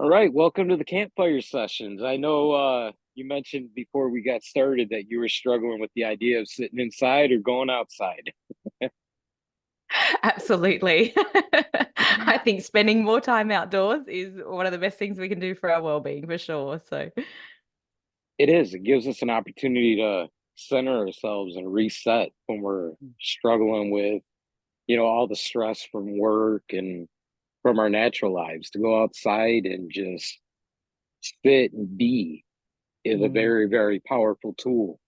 All right, welcome to the Campfire sessions. I know you mentioned before we got started that you were struggling with the idea of sitting inside or going outside. Absolutely. I think spending more time outdoors is one of the best things we can do for our well-being for sure. So, It is. It gives us an opportunity to center ourselves and reset when we're struggling with, all the stress from work and from our natural lives. To go outside and just sit and be is a mm. very, very powerful tool.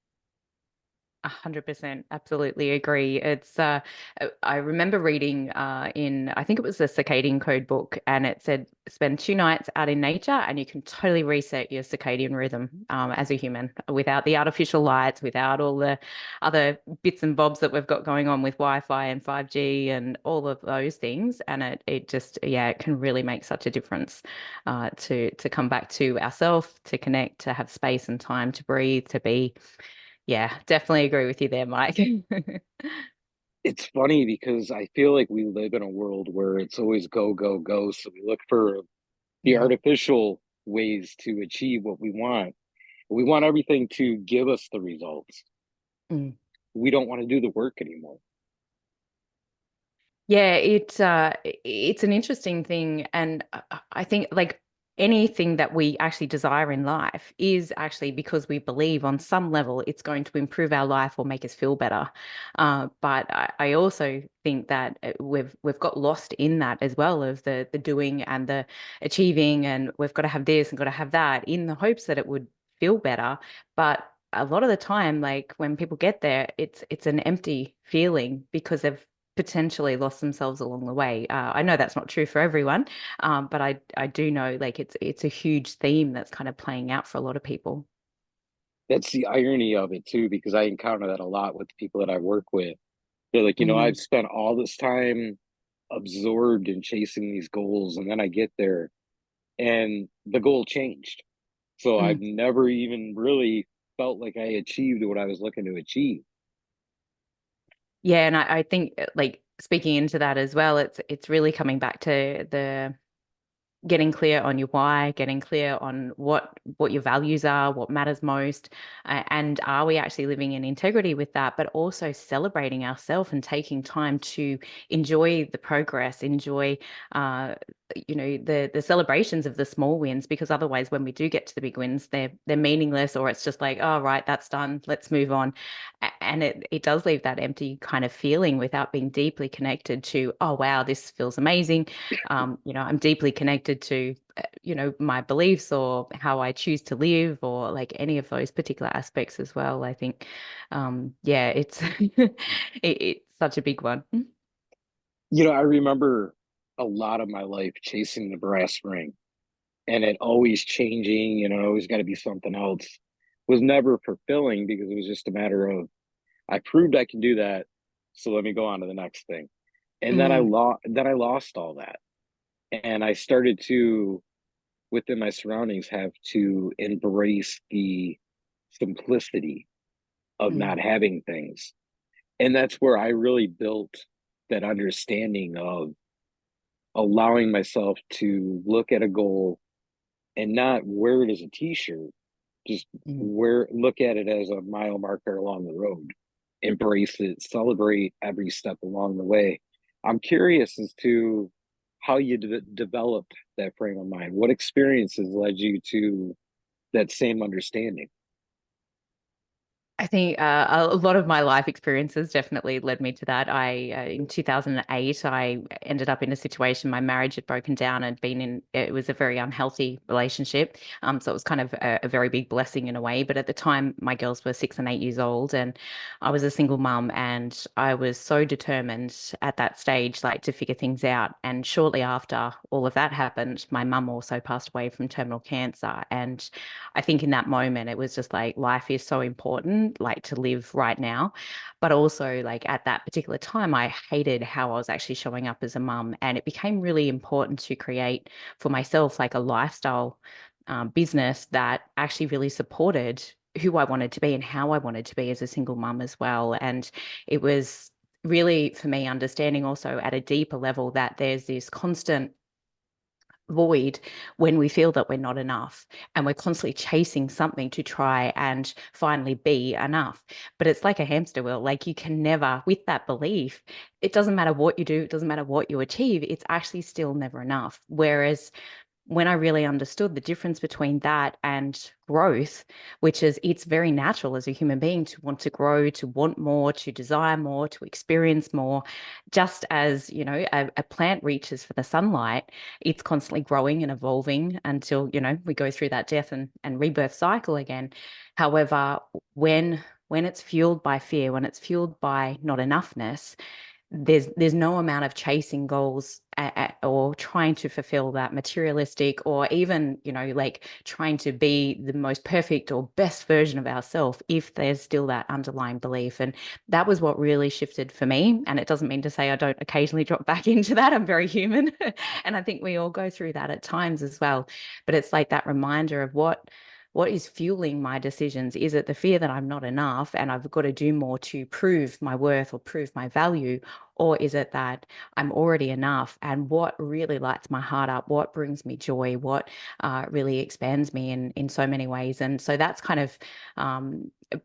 100% absolutely agree. I remember reading in, I think it was the circadian code book, and it said spend 2 nights out in nature and you can totally reset your circadian rhythm as a human without the artificial lights, without all the other bits and bobs that we've got going on with Wi-Fi and 5G and all of those things. And it just, yeah, it can really make such a difference to come back to ourselves, to connect, to have space and time to breathe, to be. Yeah, definitely agree with you there, Mike. It's funny because I feel like we live in a world where it's always go, go, go. So we look for the Mm, artificial ways to achieve what we want. We want everything to give us the results. mm. We don't want to do the work anymore. Yeah, it's an interesting thing, and I think like anything that we actually desire in life is actually because we believe on some level it's going to improve our life or make us feel better. But I also think that we've got lost in that as well of the doing and the achieving, and we've got to have this and got to have that in the hopes that it would feel better. But a lot of the time, like when people get there, it's an empty feeling because they've potentially lost themselves along the way. I know that's not true for everyone, but I do know like it's a huge theme that's kind of playing out for a lot of people. That's the irony of it too, because I encounter that a lot with the people that I work with. They're like, Mm, I've spent all this time absorbed in chasing these goals, and then I get there and the goal changed. So I've mm. never even really felt like I achieved what I was looking to achieve. Yeah, and I think like speaking into that as well, it's really coming back to the getting clear on your why, getting clear on what your values are, what matters most, and are we actually living in integrity with that, but also celebrating ourselves and taking time to enjoy the progress, enjoy uh the celebrations of the small wins, because otherwise when we do get to the big wins, they're meaningless, or it's just like, oh right, that's done, let's move on. And it does leave that empty kind of feeling without being deeply connected to, oh wow, this feels amazing. I'm deeply connected to, my beliefs or how I choose to live, or like any of those particular aspects as well. I think, yeah, it's it's such a big one. I remember a lot of my life chasing the brass ring and it always changing, always got to be something else. Was never fulfilling because it was just a matter of I proved I can do that, so let me go on to the next thing. And Mm, then I lost all that. And I started to within my surroundings have to embrace the simplicity of mm, not having things. And that's where I really built that understanding of allowing myself to look at a goal and not wear it as a t-shirt, just mm. look at it as a mile marker along the road, embrace it, celebrate every step along the way. I'm curious as to how you developed that frame of mind. What experiences led you to that same understanding? I think a lot of my life experiences definitely led me to that. In 2008, I ended up in a situation. My marriage had broken down and it was a very unhealthy relationship. So it was kind of a very big blessing in a way. But at the time, my girls were 6 and 8 years old, and I was a single mum, and I was so determined at that stage, like to figure things out. And shortly after all of that happened, my mum also passed away from terminal cancer. And I think in that moment, it was just like life is so important, like to live right now. But also, like at that particular time, I hated how I was actually showing up as a mum. And it became really important to create for myself like a lifestyle business that actually really supported who I wanted to be and how I wanted to be as a single mum as well. And it was really for me understanding also at a deeper level that there's this constant void when we feel that we're not enough, and we're constantly chasing something to try and finally be enough. But it's like a hamster wheel. Like, you can never, with that belief, it doesn't matter what you do, it doesn't matter what you achieve, it's actually still never enough. Whereas when I really understood the difference between that and growth, which is, it's very natural as a human being to want to grow, to want more, to desire more, to experience more. Just as, a plant reaches for the sunlight, it's constantly growing and evolving until, we go through that death and rebirth cycle again. However, when it's fueled by fear, when it's fueled by not enoughness, there's no amount of chasing goals or trying to fulfill that materialistic, or even like trying to be the most perfect or best version of ourselves, if there's still that underlying belief. And that was what really shifted for me. And it doesn't mean to say I don't occasionally drop back into that. I'm very human. And I think we all go through that at times as well. But it's like that reminder of what is fueling my decisions. Is it the fear that I'm not enough and I've got to do more to prove my worth or prove my value? Or is it that I'm already enough? And what really lights my heart up, what brings me joy, what really expands me in so many ways? And so that's kind of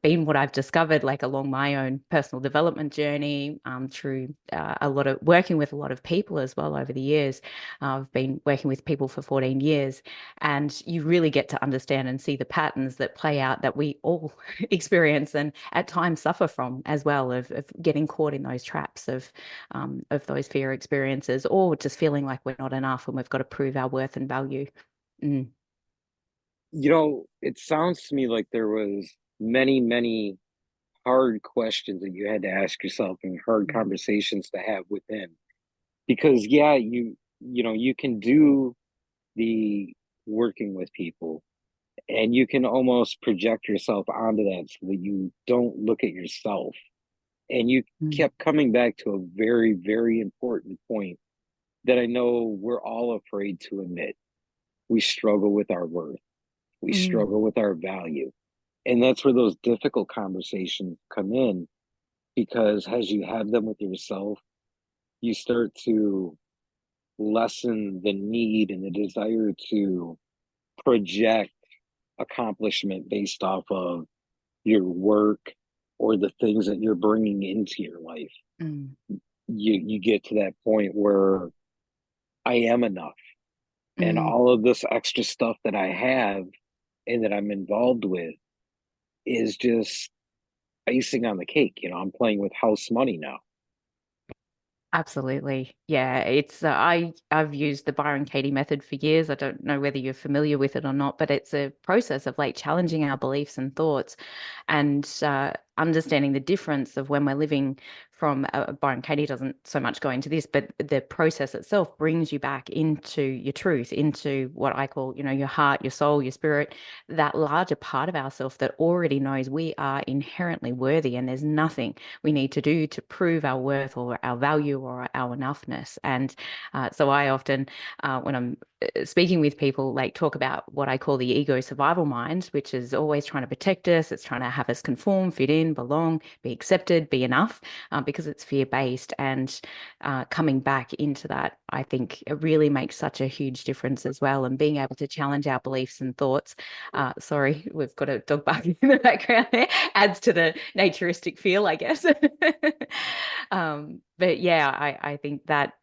been what I've discovered, like along my own personal development journey, through a lot of working with a lot of people as well over the years. I've been working with people for 14 years, and you really get to understand and see the patterns that play out that we all experience and at times suffer from as well, of getting caught in those traps of those fear experiences, or just feeling like we're not enough and we've got to prove our worth and value. Mm, It sounds to me like there was many, many hard questions that you had to ask yourself and hard mm, conversations to have within. Because yeah, you can do the working with people, and you can almost project yourself onto that so that you don't look at yourself. And you mm, kept coming back to a very, very important point that I know we're all afraid to admit. We struggle with our worth. We mm. struggle with our value. And that's where those difficult conversations come in, because as you have them with yourself, you start to lessen the need and the desire to project accomplishment based off of your work or the things that you're bringing into your life. Mm, You get to that point where I am enough, and mm. all of this extra stuff that I have and that I'm involved with is just icing on the cake. I'm playing with house money now. Absolutely. Yeah, it's I've used the Byron Katie method for years. I don't know whether you're familiar with it or not, but it's a process of like challenging our beliefs and thoughts, and understanding the difference of when we're living from Byron Katie doesn't so much go into this, but the process itself brings you back into your truth, into what I call, your heart, your soul, your spirit, that larger part of ourselves that already knows we are inherently worthy, and there's nothing we need to do to prove our worth or our value or our enoughness. And so I often, when I'm speaking with people, like talk about what I call the ego survival mind, which is always trying to protect us. It's trying to have us conform, fit in, belong, be accepted, be enough, because it's fear based. And coming back into that, I think it really makes such a huge difference as well. And being able to challenge our beliefs and thoughts. Sorry, we've got a dog barking in the background there. Adds to the naturistic feel, I guess. But yeah, I think that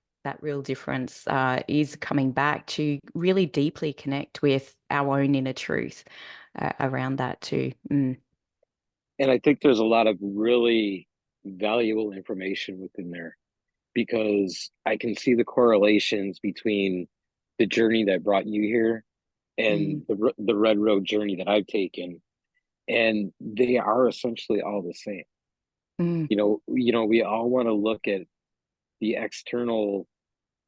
real difference is coming back to really deeply connect with our own inner truth around that too. Mm, And I think there's a lot of really valuable information within there, because I can see the correlations between the journey that brought you here mm, and the red road journey that I've taken, and they are essentially all the same. mm, We all want to look at the external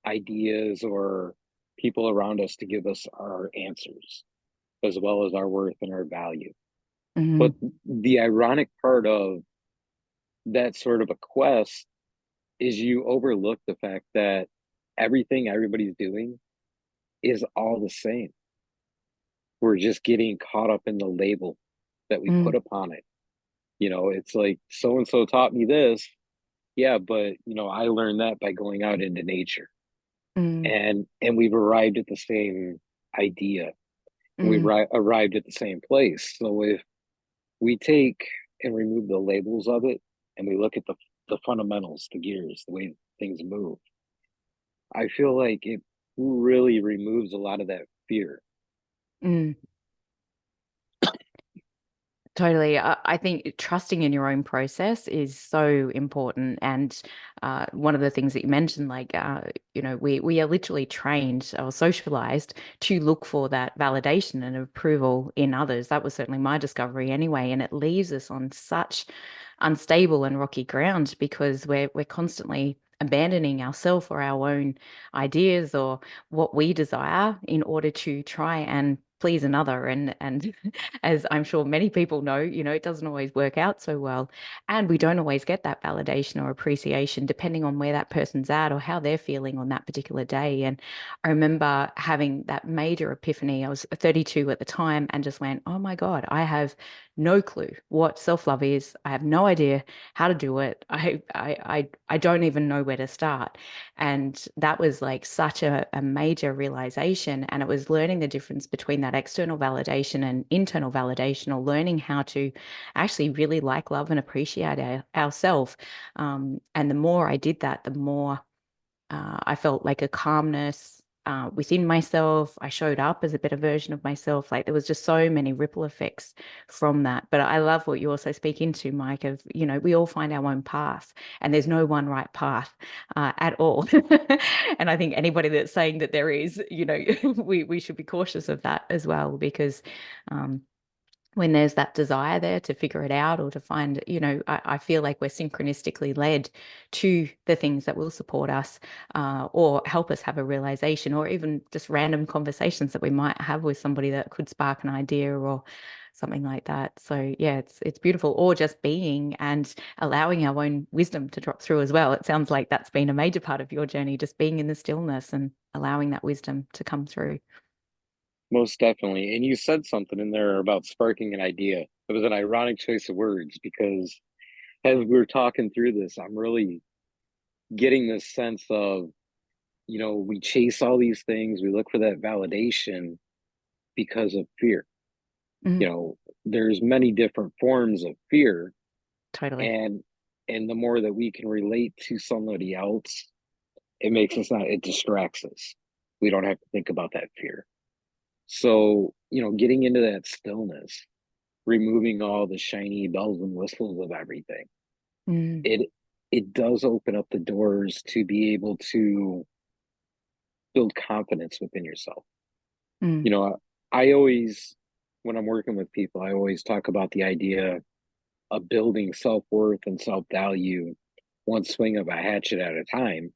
ideas or people around us to give us our answers, as well as our worth and our value. But mm, the ironic part of that sort of a quest is you overlook the fact that everything everybody's doing is all the same. We're just getting caught up in the label that we mm, put upon it. It's like so and so taught me this. Yeah, but I learned that by going out into nature. Mm, and we've arrived at the same idea. We mm, arrived at the same place. So if we take and remove the labels of it, and we look at the fundamentals, the gears, the way things move, I feel like it really removes a lot of that fear. mm. Totally. I think trusting in your own process is so important. And one of the things that you mentioned, like, we are literally trained or socialized to look for that validation and approval in others. That was certainly my discovery anyway. And it leaves us on such unstable and rocky ground because we're constantly abandoning ourselves or our own ideas or what we desire in order to try and please another. And as I'm sure many people know, it doesn't always work out so well. And we don't always get that validation or appreciation depending on where that person's at or how they're feeling on that particular day. And I remember having that major epiphany. I was 32 at the time and just went, oh my God, I have no clue what self-love is. I have no idea how to do it. I don't even know where to start. And that was like such a major realization. And it was learning the difference between that external validation and internal validation, or learning how to actually really like, love, and appreciate ourselves. And the more I did that, the more I felt like a calmness within myself. I showed up as a better version of myself. Like there was just so many ripple effects from that. But I love what you also speak into, Mike, of, we all find our own path and there's no one right path at all. And I think anybody that's saying that there is, we should be cautious of that as well, because um, when there's that desire there to figure it out or to find, I feel like we're synchronistically led to the things that will support us or help us have a realization, or even just random conversations that we might have with somebody that could spark an idea or something like that. So yeah, it's beautiful. Or just being and allowing our own wisdom to drop through as well. It sounds like that's been a major part of your journey, just being in the stillness and allowing that wisdom to come through. Most definitely. And you said something in there about sparking an idea. It was an ironic choice of words because as we were talking through this, I'm really getting this sense of, we chase all these things, we look for that validation because of fear. You Mm, know, there's many different forms of fear, totally. and the more that we can relate to somebody else, it makes us not, it distracts us. We don't have to think about that fear. So, getting into that stillness, removing all the shiny bells and whistles of everything, Mm, it it does open up the doors to be able to build confidence within yourself. mm, You know, I always, when I'm working with people, I always talk about the idea of building self-worth and self-value one swing of a hatchet at a time,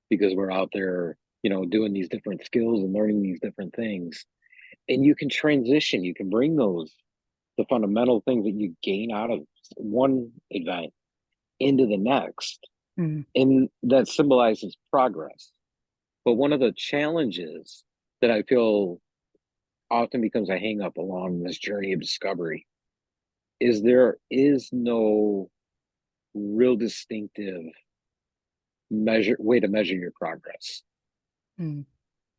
because we're out there, doing these different skills and learning these different things. And you can transition, you can bring the fundamental things that you gain out of one event into the next. mm. And that symbolizes progress. But one of the challenges that I feel often becomes a hang up along this journey of discovery is there is no real distinctive measure way to measure your progress, Mm,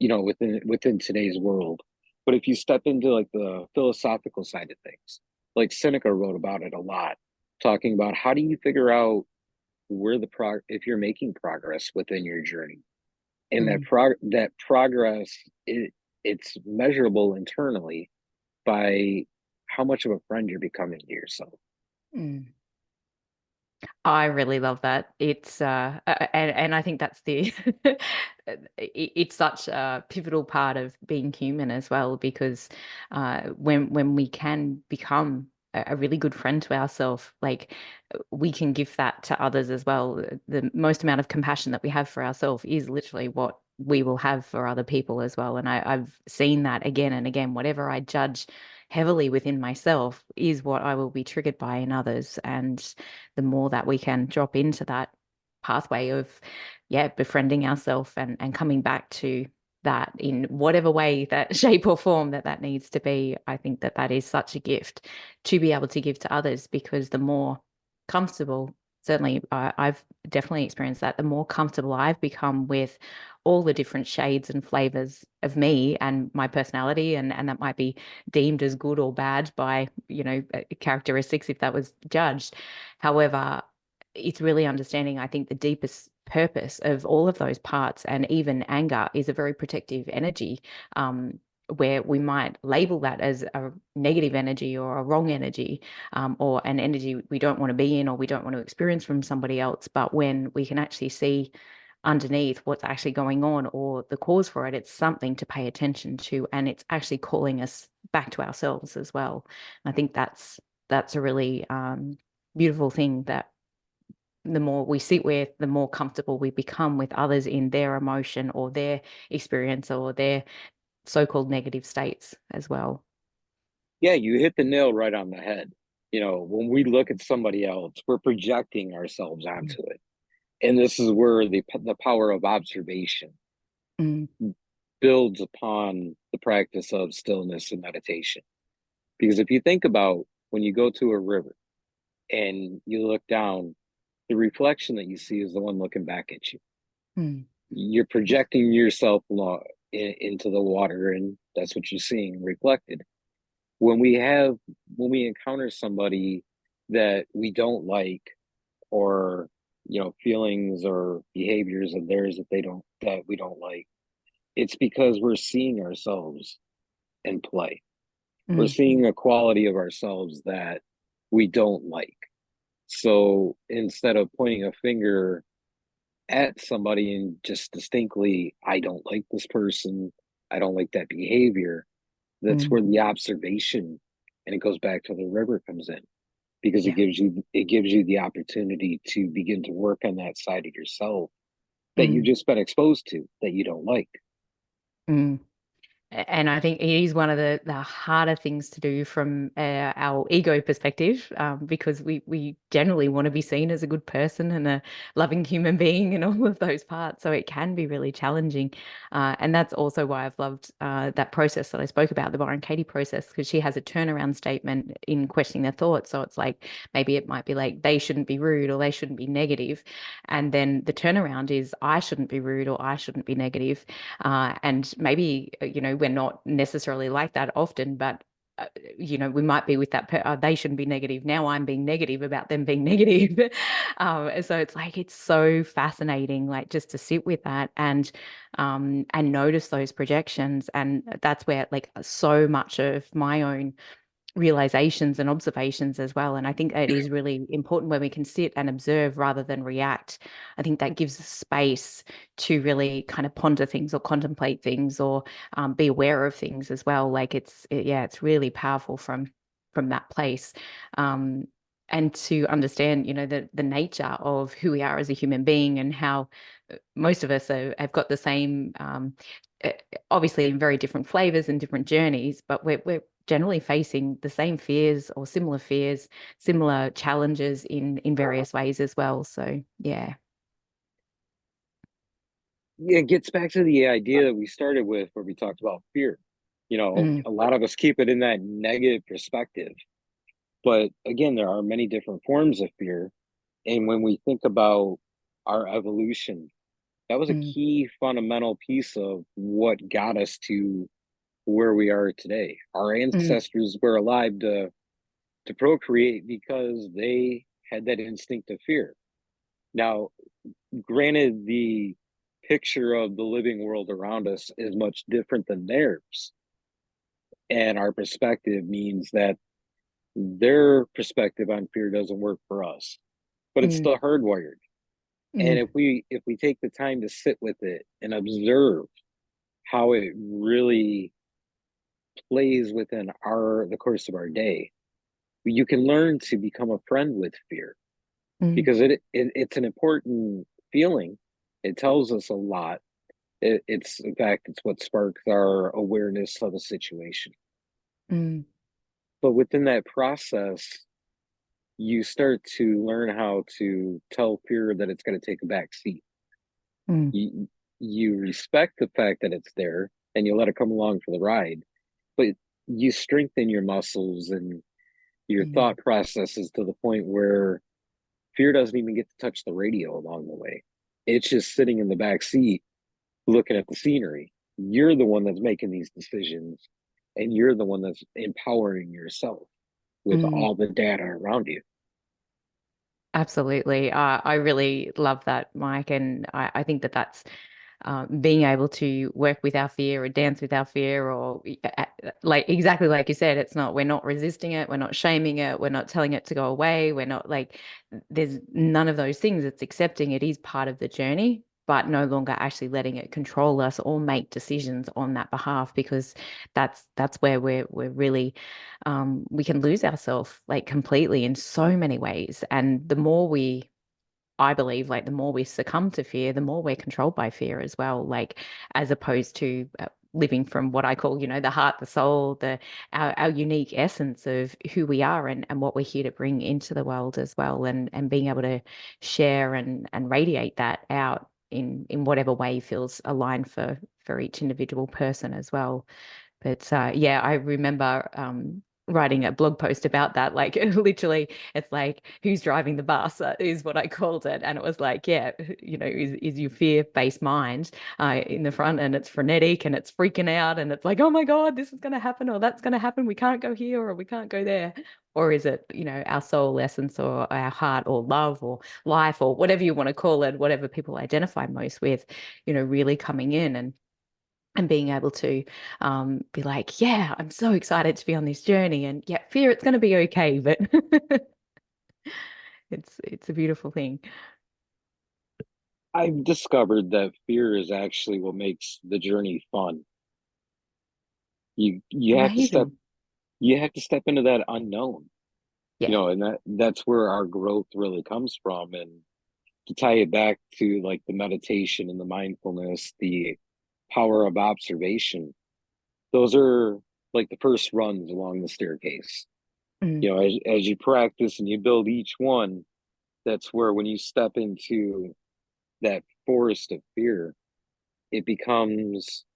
within today's world. But if you step into like the philosophical side of things, like Seneca wrote about it a lot, talking about how do you figure out where if you're making progress within your journey, and mm, that progress, it's measurable internally by how much of a friend you're becoming to yourself. mm. I really love that. It's and I think that's the it's such a pivotal part of being human as well, because when we can become a really good friend to ourselves, like we can give that to others as well. The most amount of compassion that we have for ourselves is literally what we will have for other people as well. And I've seen that again and again. Whatever I judge heavily within myself is what I will be triggered by in others. And the more that we can drop into that pathway of, yeah, befriending ourselves and coming back to that in whatever way, that shape or form that needs to be, I think that is such a gift to be able to give to others, because the more comfortable Certainly, I've definitely experienced that. The more comfortable I've become with all the different shades and flavors of me and my personality, and that might be deemed as good or bad by, characteristics if that was judged. However, it's really understanding, I think, the deepest purpose of all of those parts, and even anger is a very protective energy. Where we might label that as a negative energy or a wrong energy, or an energy we don't want to be in or we don't want to experience from somebody else. But when we can actually see underneath what's actually going on or the cause for it, it's something to pay attention to, and it's actually calling us back to ourselves as well. And I think that's a really beautiful thing, that the more we sit with, the more comfortable we become with others in their emotion or their experience or their so-called negative states as well. Yeah, you hit the nail right on the head. When we look at somebody else, we're projecting ourselves Mm, onto it. And this is where the power of observation mm, builds upon the practice of stillness and meditation. Because if you think about when you go to a river and you look down, the reflection that you see is the one looking back at you. mm, You're projecting yourself into the water, and that's what you're seeing reflected. When we have when we encounter somebody that we don't like, or feelings or behaviors of theirs that we don't like, it's because we're seeing ourselves in play. We're mm, seeing a quality of ourselves that we don't like. So instead of pointing a finger at somebody and just distinctly, I don't like this person, I don't like that behavior, that's mm. where the observation, and it goes back to the river, comes in, because Yeah. it gives you the opportunity to begin to work on that side of yourself that you've Mm, just been exposed to that you don't like. mm. And I think it is one of the harder things to do from our ego perspective, because we generally want to be seen as a good person and a loving human being and all of those parts. So it can be really challenging. And that's also why I've loved that process that I spoke about, the Byron Katie process, because she has a turnaround statement in questioning their thoughts. So it's like, maybe it might be like, they shouldn't be rude or they shouldn't be negative. And then the turnaround is, I shouldn't be rude or I shouldn't be negative. And maybe, we're not necessarily like that often, but we might be with that. They shouldn't be negative. Now I'm being negative about them being negative. So it's like, it's so fascinating, like just to sit with that and notice those projections. And that's where like so much of my own realizations and observations as well. And I think it is really important when we can sit and observe rather than react. I think that gives us space to really kind of ponder things or contemplate things, or be aware of things as well. Like yeah, it's really powerful from that place. Um, and to understand, the nature of who we are as a human being, and how most of us have got the same, uh, obviously in very different flavors and different journeys, but we're generally facing the same fears, similar challenges in various ways as well. So yeah. It gets back to the idea that we started with, where we talked about fear. Mm, A lot of us keep it in that negative perspective. But again, there are many different forms of fear. And when we think about our evolution, that was a mm, key fundamental piece of what got us to where we are today. Our mm, ancestors were alive to procreate because they had that instinct of fear. Now, granted, the picture of the living world around us is much different than theirs. And our perspective means that their perspective on fear doesn't work for us, but it's mm, still hardwired. And mm, if we take the time to sit with it and observe how it really plays within the course of our day, you can learn to become a friend with fear, mm, because it's an important feeling. It tells us a lot. It's in fact, it's what sparks our awareness of a situation. mm, But within that process, you start to learn how to tell fear that it's going to take a back seat. mm, You respect the fact that it's there, and you let it come along for the ride, but you strengthen your muscles and your mm, thought processes to the point where Fear doesn't even get to touch the radio along the way. It's just sitting in the back seat looking at the scenery. You're the one that's making these decisions, and you're the one that's empowering yourself with Mm. all the data around you. Absolutely. I really love that, Mike. And I think that that's being able to work with our fear or dance with our fear, or like exactly like you said, we're not resisting it, we're not shaming it, we're not telling it to go away, we're not like, there's none of those things. It's accepting it is part of the journey, but no longer actually letting it control us or make decisions on that behalf, because that's where we're really we can lose ourselves like completely in so many ways. And the more we I believe like the more we succumb to fear, the more we're controlled by fear as well, like as opposed to living from what I call, the heart, the soul, our unique essence of who we are and what we're here to bring into the world as well, and being able to share and radiate that out in whatever way feels aligned for each individual person as well. But yeah, I remember writing a blog post about that. Like literally, it's like who's driving the bus is what I called it, and it was like, yeah, is your fear-based mind in the front, and it's frenetic and it's freaking out, and it's like, oh my God, this is going to happen or that's going to happen. We can't go here or we can't go there. Or is it, our soul essence or our heart or love or life or whatever you want to call it, whatever people identify most with, really coming in and being able to be like, yeah, I'm so excited to be on this journey, and yeah, fear it's going to be okay, but it's a beautiful thing. I've discovered that fear is actually what makes the journey fun. You have to step Amazing. you have to step into that unknown, Yeah. and that's where our growth really comes from. And to tie it back to like the meditation and the mindfulness, the power of observation, those are like the first runs along the staircase. Mm, As you practice and you build each one, that's where when you step into that forest of fear, it becomes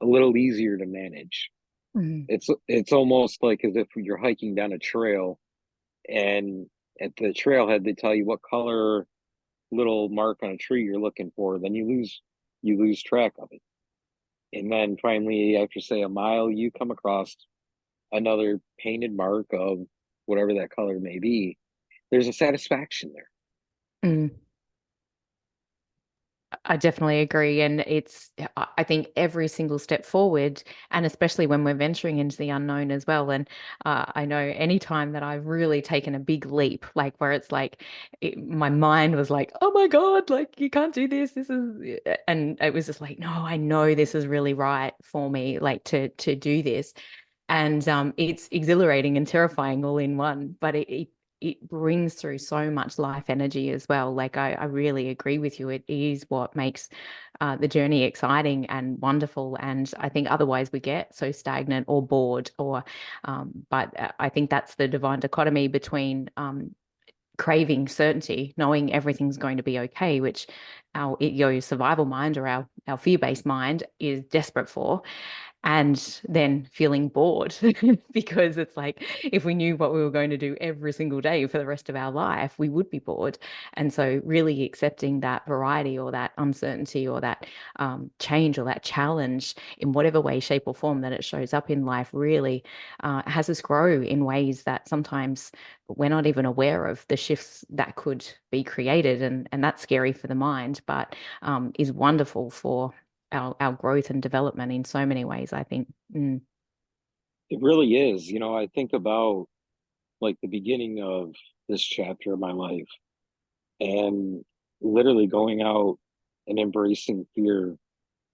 a little easier to manage. mm, It's almost like as if you're hiking down a trail, and at the trailhead they tell you what color little mark on a tree you're looking for, then you lose track of it. And then finally, after say a mile, you come across another painted mark of whatever that color may be. There's a satisfaction there. mm. I definitely agree. And I think every single step forward, and especially when we're venturing into the unknown as well. And I know any time that I've really taken a big leap, like where it's like my mind was like, oh my God, like you can't do this. And it was just like, no, I know this is really right for me, like to do this. And it's exhilarating and terrifying all in one, but it brings through so much life energy as well. Like I really agree with you. It is what makes the journey exciting and wonderful. And I think otherwise we get so stagnant or bored, but I think that's the divine dichotomy between craving certainty, knowing everything's going to be okay, which your survival mind or our fear-based mind is desperate for, and then feeling bored because it's like if we knew what we were going to do every single day for the rest of our life, we would be bored. And so, really accepting that variety or that uncertainty or that change or that challenge in whatever way, shape, or form that it shows up in life really has us grow in ways that sometimes we're not even aware of the shifts that could be created. And that's scary for the mind, but is wonderful for our growth and development in so many ways, I think. Mm, It really is. I think about like the beginning of this chapter of my life, and literally going out and embracing fear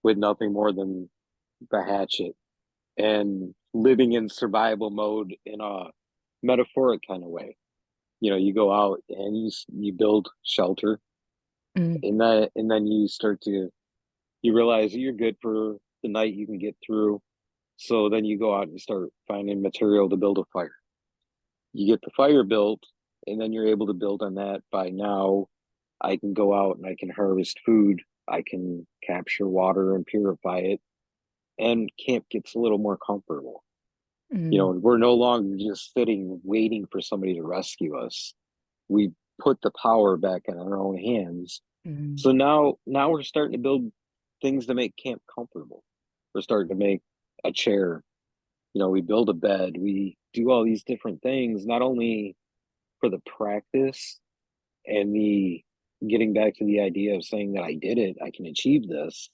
with nothing more than the hatchet, and living in survival mode in a metaphoric kind of way. You go out and you build shelter, mm, and then you start to you realize that you're good for the night, you can get through. So then you go out and start finding material to build a fire. You get the fire built, and then you're able to build on that. By now I can go out and I can harvest food, I can capture water and purify it, and camp gets a little more comfortable. mm, We're no longer just sitting waiting for somebody to rescue us. We put the power back in our own hands. Mm, So now we're starting to build things to make camp comfortable. We're starting to make a chair. We build a bed. We do all these different things, not only for the practice and the getting back to the idea of saying that I did it, I can achieve this.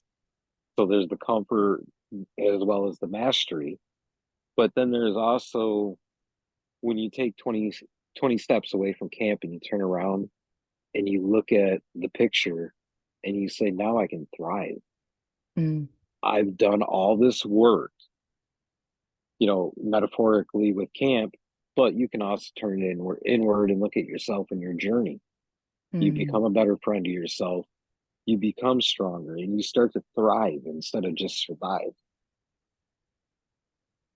So there's the comfort as well as the mastery. But then there's also when you take 20 steps away from camp and you turn around and you look at the picture and you say, now I can thrive. mm. I've done all this work, metaphorically with camp, but you can also turn it inward and look at yourself and your journey. You Mm. become a better friend to yourself. You become stronger and you start to thrive instead of just survive.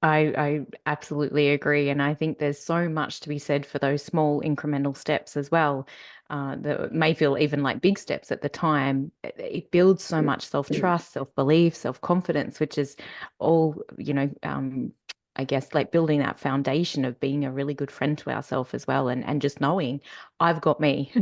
I absolutely agree. And I think there's so much to be said for those small incremental steps as well, that may feel even like big steps at the time. It builds so much self-trust, self-belief, self-confidence, which is all, I guess like building that foundation of being a really good friend to ourselves as well, and just knowing I've got me.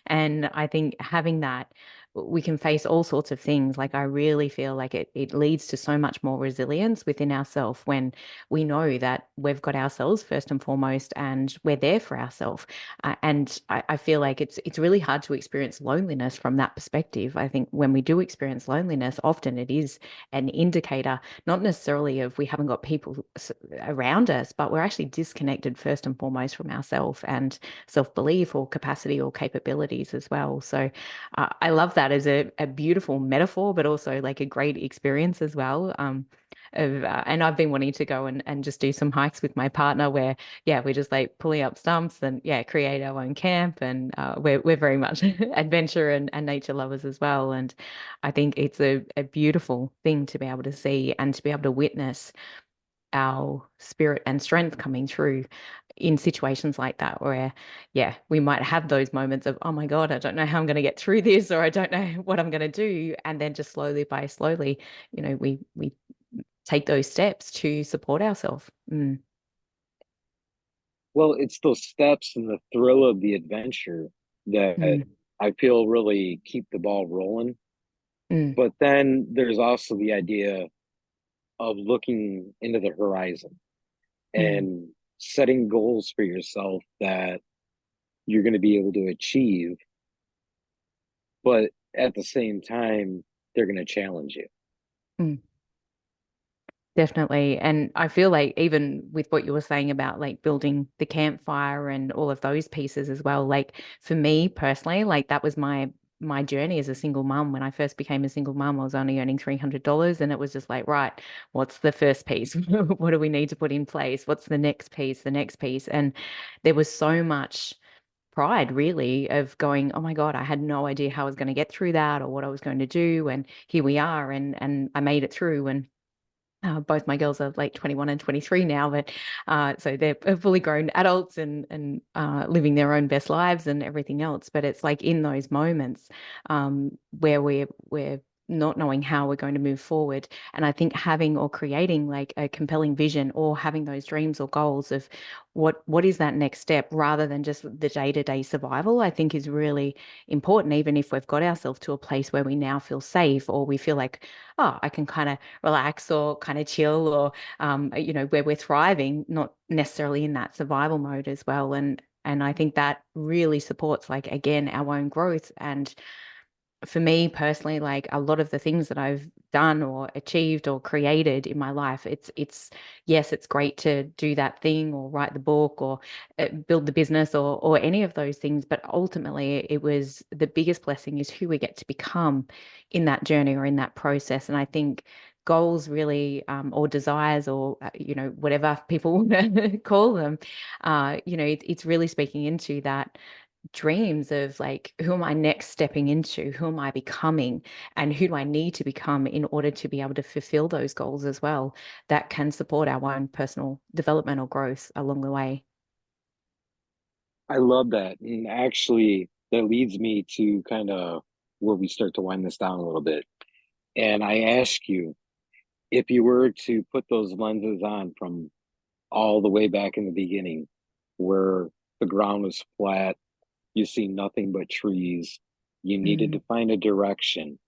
And I think having that, we can face all sorts of things. Like I really feel like it leads to so much more resilience within ourselves when we know that we've got ourselves first and foremost and we're there for ourselves. And I feel like it's really hard to experience loneliness from that perspective. I think when we do experience loneliness, often it is an indicator, not necessarily of we haven't got people around us, but we're actually disconnected first and foremost from ourselves and self-belief or capacity or capabilities as well. So I love that as a beautiful metaphor, but also like a great experience as well. And I've been wanting to go and just do some hikes with my partner where, yeah, we're just like pulling up stumps and yeah, create our own camp. And we're very much adventure and nature lovers as well. And I think it's a beautiful thing to be able to see and to be able to witness our spirit and strength coming through in situations like that where yeah we might have those moments of oh my god, I don't know how I'm going to get through this, or I don't know what I'm going to do, and then just slowly by slowly we take those steps to support ourselves. Well, it's those steps and the thrill of the adventure that Mm, I feel really keep the ball rolling. mm, But then there's also the idea of looking into the horizon mm, and setting goals for yourself that you're going to be able to achieve, but at the same time, they're going to challenge you. mm. Definitely. And I feel like even with what you were saying about like building the campfire and all of those pieces as well, like for me personally, like that was my journey as a single mum. When I first became a single mum, I was only earning $300 and it was just like, right, what's the first piece? What do we need to put in place? What's the next piece? The next piece? And there was so much pride really of going, oh my God, I had no idea how I was going to get through that or what I was going to do. And here we are, and I made it through. And both my girls are like 21 and 23 now, but so they're fully grown adults and living their own best lives and everything else. But it's like in those moments where we're not knowing how we're going to move forward. And I think having or creating like a compelling vision or having those dreams or goals of what is that next step rather than just the day-to-day survival, I think is really important, even if we've got ourselves to a place where we now feel safe or we feel like, oh, I can kind of relax or kind of chill or where we're thriving, not necessarily in that survival mode as well. And I think that really supports like again our own growth. And for me personally, like a lot of the things that I've done or achieved or created in my life, it's yes, it's great to do that thing or write the book or build the business or any of those things, but ultimately it was the biggest blessing is who we get to become in that journey or in that process. And I think goals really or desires or whatever people want to call them, it's really speaking into that dreams of like who am I next stepping into, who am I becoming, and who do I need to become in order to be able to fulfill those goals as well, that can support our own personal development or growth along the way. I love that. And actually, that leads me to kind of where we start to wind this down a little bit. And I ask you, if you were to put those lenses on from all the way back in the beginning, where the ground was flat, you see nothing but trees, you needed Mm. to find a direction.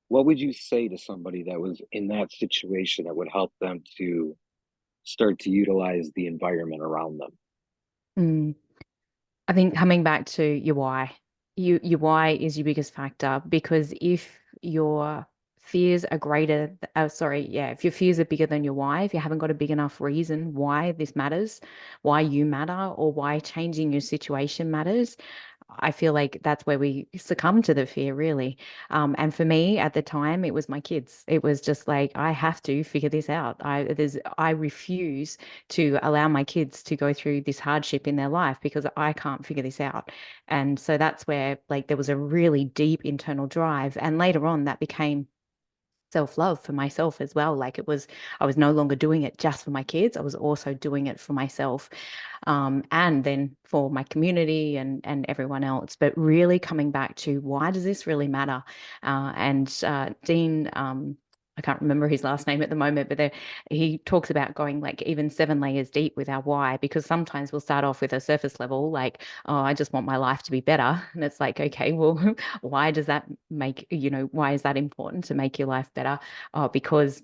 What would you say to somebody that was in that situation that would help them to start to utilize the environment around them? Mm. I think coming back to your why, your why is your biggest factor because if your fears are greater, sorry, yeah, if your fears are bigger than your why, if you haven't got a big enough reason why this matters, why you matter, or why changing your situation matters, I feel like that's where we succumb to the fear, really. And for me at the time, it was my kids. It was just like, I have to figure this out. I refuse to allow my kids to go through this hardship in their life because I can't figure this out. And so that's where like there was a really deep internal drive. And later on, that became self-love for myself as well. Like I was no longer doing it just for my kids. I was also doing it for myself, and then for my community and everyone else. But really coming back to why does this really matter? And Dean, I can't remember his last name at the moment, but he talks about going like even 7 layers deep with our why, because sometimes we'll start off with a surface level, like, oh, I just want my life to be better. And it's like, okay, well, why does that make, why is that important to make your life better? Oh, because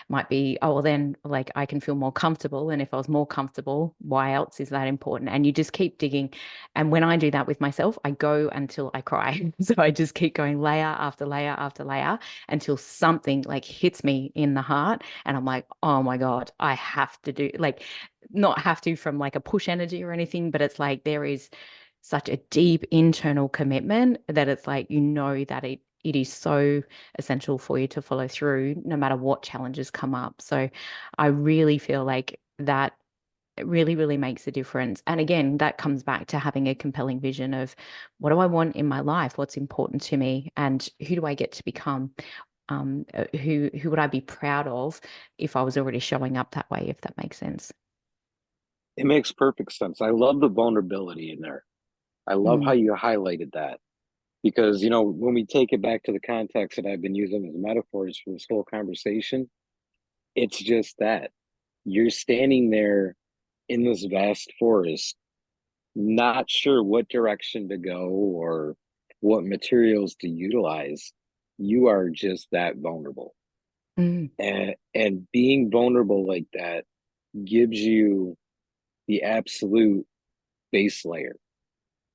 might be, oh, well, then like I can feel more comfortable. And if I was more comfortable, why else is that important? And you just keep digging. And when I do that with myself, I go until I cry. So I just keep going layer after layer after layer until something like hits me in the heart. And I'm like, oh my God, I have to do like, not have to from like a push energy or anything, but it's like there is such a deep internal commitment that it's like, that it is so essential for you to follow through no matter what challenges come up. So I really feel like that it really, really makes a difference. And again, that comes back to having a compelling vision of what do I want in my life? What's important to me? And who do I get to become? Who would I be proud of if I was already showing up that way, if that makes sense? It makes perfect sense. I love the vulnerability in there. I love how Mm, you highlighted that because, when we take it back to the context that I've been using as metaphors for this whole conversation, it's just that you're standing there in this vast forest, not sure what direction to go or what materials to utilize. You are just that vulnerable. mm, And being vulnerable like that gives you the absolute base layer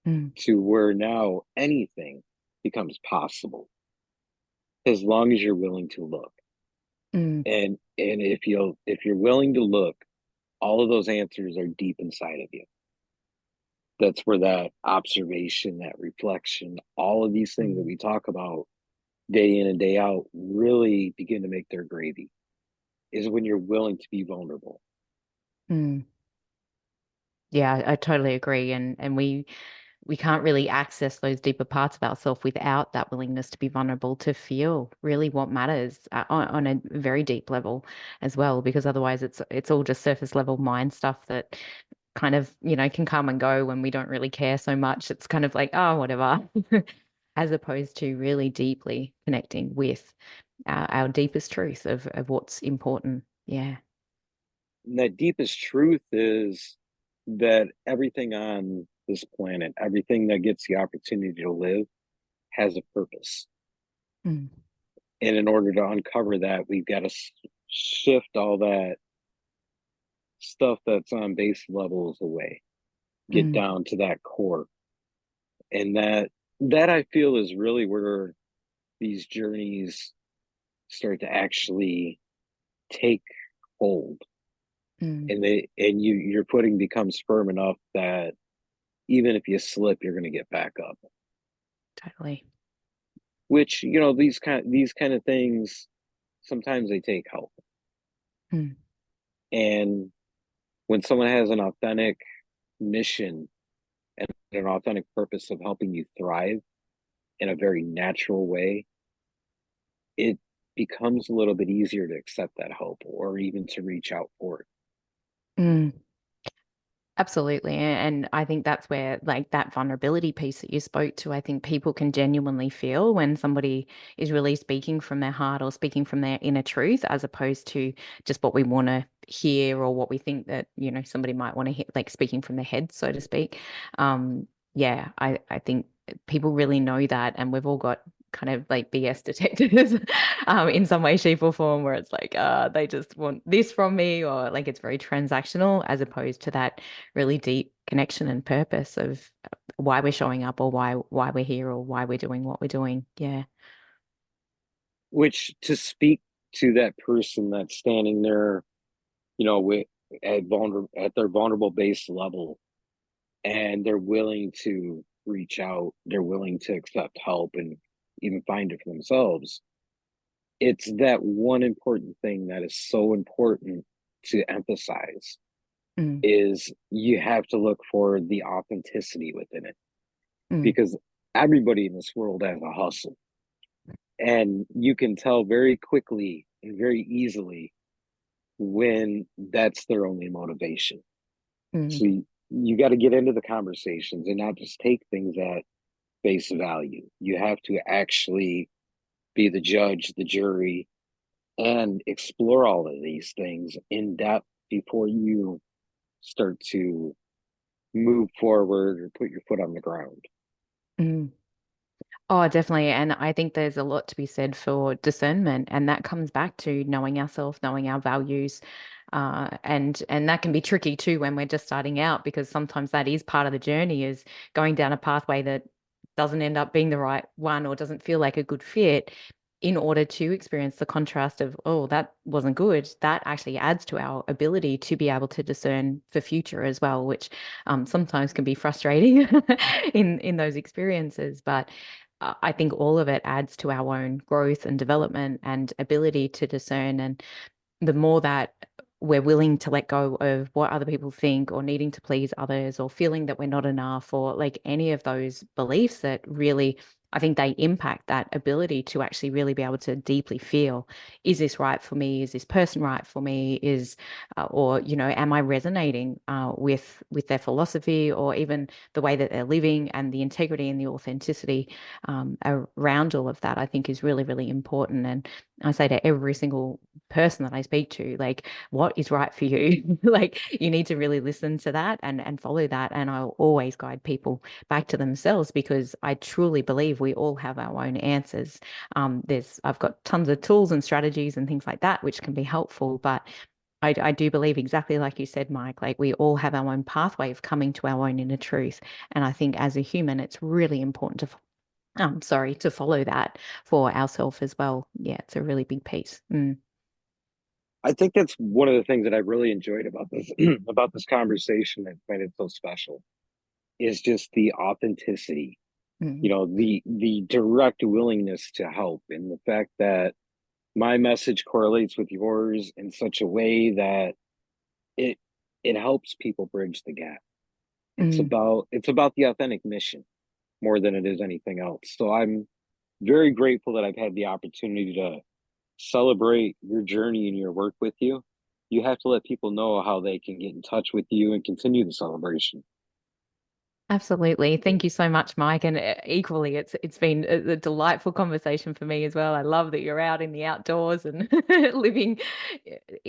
mm, to where now anything becomes possible as long as you're willing to look. mm, And if you're willing to look, all of those answers are deep inside of you. That's where that observation, that reflection, all of these things that mm, we talk about day in and day out really begin to make their gravy, is when you're willing to be vulnerable. mm. Yeah, I totally agree. And we can't really access those deeper parts of ourselves without that willingness to be vulnerable, to feel really what matters on a very deep level as well, because otherwise it's all just surface level mind stuff that kind of, can come and go when we don't really care so much. It's kind of like, oh, whatever, as opposed to really deeply connecting with our deepest truth of what's important. Yeah. And that deepest truth is that everything on this planet, everything that gets the opportunity to live, has a purpose. Mm, And in order to uncover that, we've got to shift all that stuff that's on base levels away, get mm, down to that core. And that I feel is really where these journeys start to actually take hold. mm, And your footing becomes firm enough that even if you slip, you're going to get back up. totally. Which, these kind of things, sometimes they take help. Mm, And when someone has an authentic mission and an authentic purpose of helping you thrive in a very natural way, it becomes a little bit easier to accept that help or even to reach out for it. mm. Absolutely. And I think that's where, like, that vulnerability piece that you spoke to, I think people can genuinely feel when somebody is really speaking from their heart or speaking from their inner truth, as opposed to just what we want to hear or what we think that, somebody might want to hear, like speaking from their head, so to speak. yeah, I think people really know that, and we've all got kind of like BS detectors in some way, shape, or form, where it's like they just want this from me, or like it's very transactional as opposed to that really deep connection and purpose of why we're showing up, or why we're here, or why we're doing what we're doing. Yeah. Which, to speak to that person that's standing there, with at their vulnerable base level, and they're willing to reach out, they're willing to accept help and even find it for themselves. It's that one important thing that is so important to emphasize Mm, is you have to look for the authenticity within it, mm, because everybody in this world has a hustle, and you can tell very quickly and very easily when that's their only motivation. mm, So you got to get into the conversations and not just take things at face value. You have to actually be the judge, the jury, and explore all of these things in depth before you start to move forward or put your foot on the ground. mm. Oh, definitely. And I think there's a lot to be said for discernment, and that comes back to knowing ourselves, knowing our values. And that can be tricky too when we're just starting out, because sometimes that is part of the journey, is going down a pathway that doesn't end up being the right one or doesn't feel like a good fit, in order to experience the contrast of, oh, that wasn't good. That actually adds to our ability to be able to discern for future as well, which sometimes can be frustrating in those experiences. But I think all of it adds to our own growth and development and ability to discern. And the more that we're willing to let go of what other people think, or needing to please others, or feeling that we're not enough, or like any of those beliefs that really, I think they impact that ability to actually really be able to deeply feel, is this right for me? Is this person right for me? Or, am I resonating with their philosophy, or even the way that they're living, and the integrity and the authenticity around all of that, I think is really, really important. And I say to every single person that I speak to, like, what is right for you? Like, you need to really listen to that and follow that. And I'll always guide people back to themselves, because I truly believe we all have our own answers. I've got tons of tools and strategies and things like that which can be helpful, but I do believe, exactly like you said, Mike, like we all have our own pathway of coming to our own inner truth. And I think as a human, it's really important to follow that for ourselves as well. Yeah, it's a really big piece. Mm, I think that's one of the things that I really enjoyed about this about this conversation that made it so special is just the authenticity, mm, the direct willingness to help, and the fact that my message correlates with yours in such a way that it it helps people bridge the gap. mm. It's about the authentic mission more than it is anything else. So I'm very grateful that I've had the opportunity to celebrate your journey and your work with you. You have to let people know how they can get in touch with you and continue the celebration. Absolutely. Thank you so much, Mike. And equally, it's been a delightful conversation for me as well. I love that you're out in the outdoors and living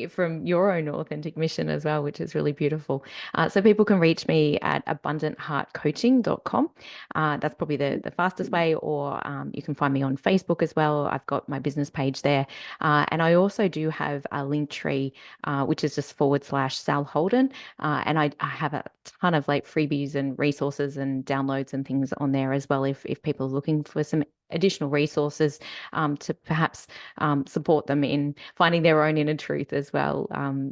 from your own authentic mission as well, which is really beautiful. So people can reach me at abundantheartcoaching.com. That's probably the fastest way, or you can find me on Facebook as well. I've got my business page there. And I also do have a link tree, which is just /Sal Holden. And I have a ton of like freebies and resources and downloads and things on there as well, if people are looking for some additional resources to perhaps support them in finding their own inner truth as well.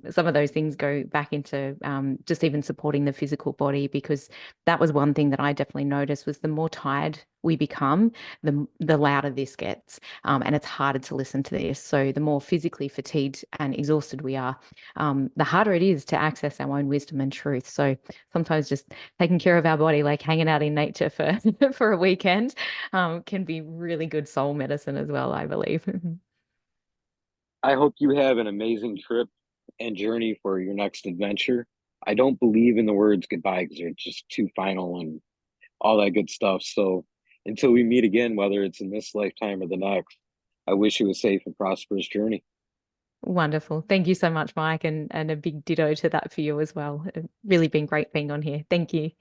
Some of those things go back into just even supporting the physical body, because that was one thing that I definitely noticed, was the more tired we become, the louder this gets, and it's harder to listen to this. So the more physically fatigued and exhausted we are, the harder it is to access our own wisdom and truth. So sometimes just taking care of our body, like hanging out in nature for for a weekend, can be really good soul medicine as well, I believe. I hope you have an amazing trip and journey for your next adventure. I don't believe in the words goodbye because they're just too final and all that good stuff. So until we meet again, whether it's in this lifetime or the next, I wish you a safe and prosperous journey. Wonderful. Thank you so much, Mike, and a big ditto to that for you as well. It's really been great being on here. Thank you.